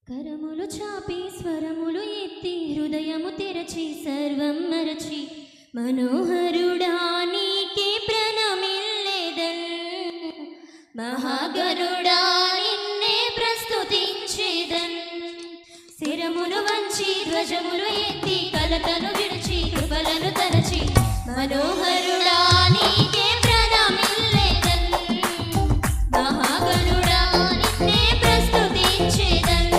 కరములు చాపి స్వరములు ఎత్తి హృదయము తెరచి సర్వం మరచి మనోహరుడా నీకే ప్రణమిల్లేదన్ మహాగరుడా నిన్నే ప్రస్తుతించేదన్ శిరములు వంచి ధ్వజములు ఎత్తి కలతను విడిచి కృపలను తరచి మనోహరుడా నీకే ప్రణమిల్లేదన్ మహాగరుడా నిన్నే ప్రస్తుతించేదన్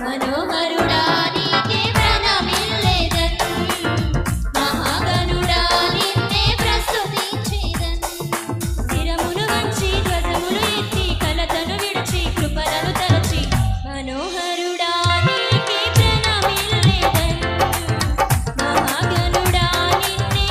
మనోహరుడా నీకే ప్రణమిల్లేదన్ మహాగరుడా నిన్నే ప్రస్తుతించేదన్ శిరములు వంచి ధ్వజములు ఎత్తి కలతను విడిచి కృపలను తరచి మనోహరుడా నీకే ప్రణమిల్లేదన్ మహాగరుడా నిన్నే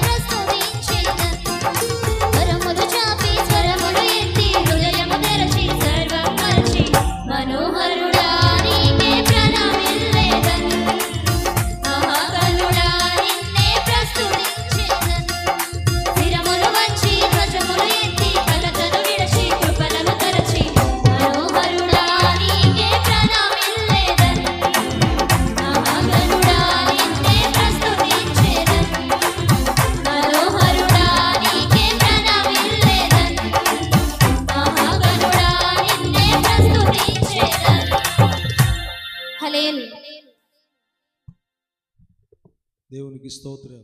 ప్రస్తుతించేదన్ కరములు చాపి స్వరములు ఎత్తి హృదయము తెరచి సర్వం మరచి మనోహరుడా దేవునికి స్తోత్రం.